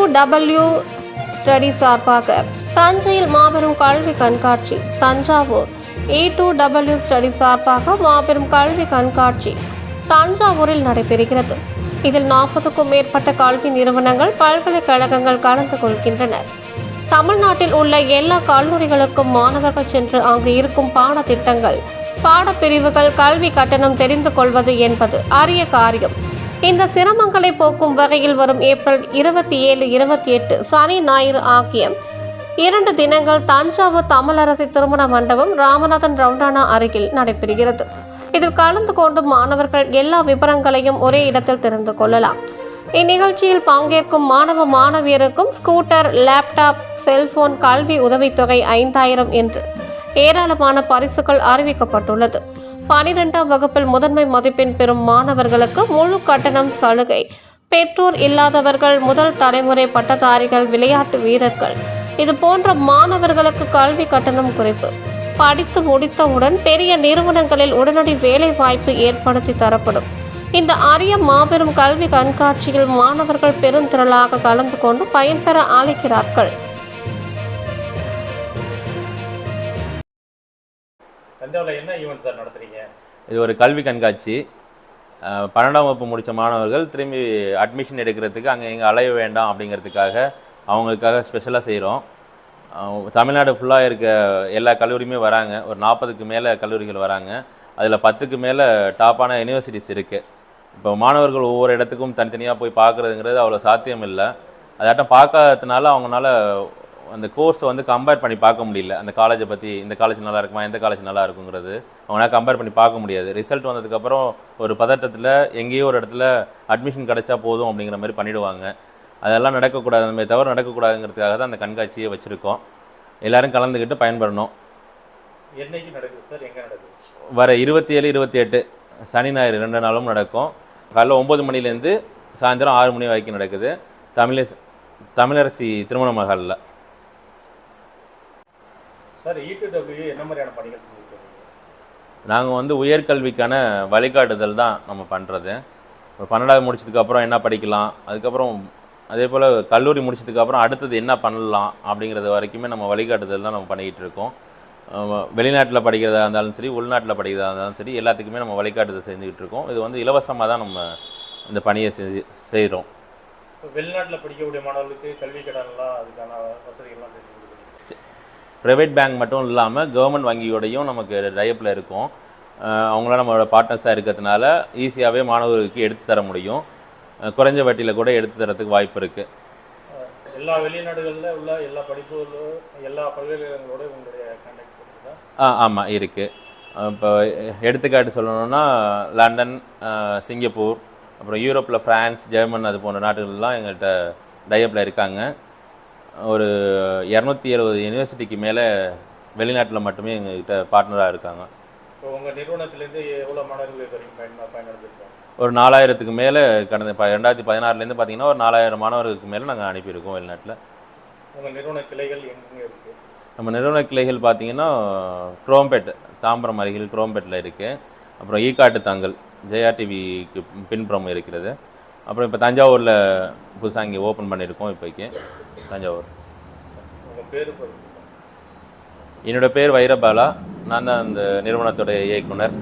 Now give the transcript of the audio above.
A2W study சார்பாக தஞ்சையில் மாபெரும் கல்வி கண்காட்சி. தஞ்சாவூர் A2W ஸ்டடி சார்பாக மாபெரும் கல்வி கண்காட்சி தஞ்சாவூரில் நடைபெறுகிறது. இதில் 40க்கும் மேற்பட்ட கல்வி நிறுவனங்கள், பல்கலைக்கழகங்கள் கலந்து கொள்கின்றனர். தமிழ்நாட்டில் உள்ள எல்லா கல்லூரிகளுக்கும் மாணவர்கள் சென்று அங்கு இருக்கும் பாடத்திட்டங்கள், பாடப்பிரிவுகள், கல்வி கட்டணம் தெரிந்து கொள்வது என்பது அரிய காரியம். இந்த சிரமங்களை போக்கும் வகையில் வரும் ஏப்ரல் 27, 28 சனி ஞாயிறு ஆகிய 2 தினங்கள் தஞ்சாவூர் தமிழரசி திருமண மண்டபம் ராமநாதன் ரவுண்டானா அருகில் நடைபெறுகிறது. இதில் கலந்து கொண்டு மாணவர்கள் எல்லா விவரங்களையும் ஒரே இடத்தில் தெரிந்து கொள்ளலாம். இந்நிகழ்ச்சியில் பங்கேற்கும் மாணவ மாணவியருக்கும் ஸ்கூட்டர், லேப்டாப், செல்போன், கல்வி உதவித்தொகை 5000 என்று ஏராளமான பரிசுகள் அறிவிக்கப்பட்டுள்ளது. 12ஆம் வகுப்பில் முதன்மை மதிப்பெண் பெறும் மாணவர்களுக்கு முழு கட்டணம் சலுகை. பெற்றோர் இல்லாதவர்கள், முதல் தலைமுறை பட்டதாரிகள், விளையாட்டு வீரர்கள் இது போன்ற மாணவர்களுக்கு கல்வி கட்டணம் குறைப்பு. படித்து முடித்தவுடன் பெரிய நிறுவனங்களில் உடனடி வேலை வாய்ப்பு ஏற்படுத்தி தரப்படும். இந்த அரிய மாபெரும் கல்வி கண்காட்சியில் மாணவர்கள் பெருந்திரளாக கலந்து கொண்டு பயன்பெற அழைக்கிறார்கள். இது ஒரு கல்வி கண்காட்சி. 12ஆம் வகுப்பு முடித்த மாணவர்கள் திரும்பி அட்மிஷன் எடுக்கிறதுக்கு அங்கே இங்கே அலைய வேண்டாம் அப்படிங்கிறதுக்காக அவங்களுக்காக ஸ்பெஷலாக செய்கிறோம். தமிழ்நாடு ஃபுல்லாக இருக்க எல்லா கல்லூரியுமே வராங்க. ஒரு 40க்கு மேலே கல்லூரிகள் வராங்க. அதில் 10க்கு மேலே டாப்பான யூனிவர்சிட்டிஸ் இருக்குது. இப்போ மாணவர்கள் ஒவ்வொரு இடத்துக்கும் தனித்தனியாக போய் பார்க்குறதுங்கிறது அவ்வளோ சாத்தியம் இல்லை. அதாட்டம் பார்க்காததுனால அவங்களால அந்த கோர்ஸை வந்து கம்பேர் பண்ணி பார்க்க முடியல. அந்த காலேஜை பற்றி, இந்த காலேஜ் நல்லா இருக்குமா, எந்த காலேஜ் நல்லா இருக்குங்கிறது அவங்களால கம்பேர் பண்ணி பார்க்க முடியாது. ரிசல்ட் வந்ததுக்கப்புறம் ஒரு பதட்டத்தில் எங்கேயோ ஒரு இடத்துல அட்மிஷன் கிடைச்சா போதும் அப்படிங்கிற மாதிரி பண்ணிவிடுவாங்க. அதெல்லாம் நடக்கக்கூடாது, அந்த மாதிரி தவறு நடக்கக்கூடாதுங்கிறதுக்காக தான் அந்த கண்காட்சியை வச்சுருக்கோம். எல்லோரும் கலந்துக்கிட்டு பயன்பெறணும். என்னைக்கு நடக்குது சார்? எங்கே நடக்குது? வர 27, 28 சனி ஞாயிறு 2 நாளும் நடக்கும். காலைல 9 மணிலேருந்து சாயந்தரம் 6 மணி வரைக்கும் நடக்குது. தமிழரசி திருமண மகாலில். சார், E2W என்ன மாதிரியான பணிகள் செஞ்சுருக்கீங்க? நாங்கள் வந்து உயர்கல்விக்கான வழிகாட்டுதல் தான் நம்ம பண்ணுறது. இப்போ 12வது முடிச்சதுக்கப்புறம் என்ன படிக்கலாம், அதுக்கப்புறம் அதே போல் கல்லூரி முடிச்சதுக்கப்புறம் அடுத்தது என்ன பண்ணலாம் அப்படிங்கிறது வரைக்குமே நம்ம வழிகாட்டுதல் தான் நம்ம பண்ணிக்கிட்டு இருக்கோம். வெளிநாட்டில் படிக்கிறதா இருந்தாலும் சரி, உள்நாட்டில் படிக்கிறதா இருந்தாலும் சரி, எல்லாத்துக்குமே நம்ம வழிகாட்டுதல் செஞ்சுக்கிட்டு இருக்கோம். இது வந்து இலவசமாக தான் நம்ம இந்த பணியை செய்கிறோம். இப்போ வெளிநாட்டில் படிக்கக்கூடிய மாணவர்களுக்கு கல்வி கடன்லாம் அதுக்கான வசதிகள்லாம் செஞ்சு கொடுக்குறோம். ப்ரைவேட் பேங்க் மட்டும் இல்லாமல் கவர்மெண்ட் வங்கியோடையும் நமக்கு டைப்பில் இருக்கும். அவங்களாம் நம்மளோட பார்ட்னர்ஸாக இருக்கிறதுனால ஈஸியாகவே மாணவர்களுக்கு எடுத்து தர முடியும். குறைஞ்ச வட்டியில் கூட எடுத்து தரத்துக்கு வாய்ப்பு இருக்குது. எல்லா வெளிநாடுகளில் உள்ள எல்லா படிப்புகளும் எல்லா பல்கலைக்கழகங்களோட உங்களுடைய கான்டாக்ட்ஸ் இருக்குதா? ஆமாம், இருக்குது. இப்போ எடுத்துக்காட்டு சொல்லணுன்னா லண்டன், சிங்கப்பூர், அப்புறம் யூரோப்பில் ஃப்ரான்ஸ், ஜெர்மன் அது போன்ற நாடுகள்லாம் எங்கள்கிட்ட டைப்பில் இருக்காங்க. ஒரு 270 யூனிவர்சிட்டிக்கு மேலே வெளிநாட்டில் மட்டுமே எங்கள்கிட்ட பார்ட்னராக இருக்காங்க. இப்போ உங்கள் நிறுவனத்திலேருந்து எவ்வளோ மாணவர்கள் பயன்படுத்திருக்காங்க? ஒரு 4000க்கு மேலே கடந்த 2016லேருந்து பார்த்திங்கன்னா ஒரு 4000 மாணவர்களுக்கு மேலே நாங்கள் அனுப்பியிருக்கோம் வெளிநாட்டில். உங்கள் நிறுவன கிளைகள் எங்கே இருக்குது? நம்ம நிறுவன கிளைகள் பார்த்திங்கன்னா குரோம்பேட், தாம்பரம் அருகில் குரோம்பேட்டில் இருக்குது. அப்புறம் ஈக்காட்டு தாங்கல் JRTVக்கு பின்புறம் இருக்கிறது. அப்புறம் இப்போ தஞ்சாவூரில் புதுசாக இங்கே ஓப்பன் பண்ணியிருக்கோம். இப்போக்கி தஞ்சாவூர். உங்கள் பேர்? என்னோடய பேர் வைரபாலா. நான் தான் அந்த நிறுவனத்துடைய இயக்குனர்.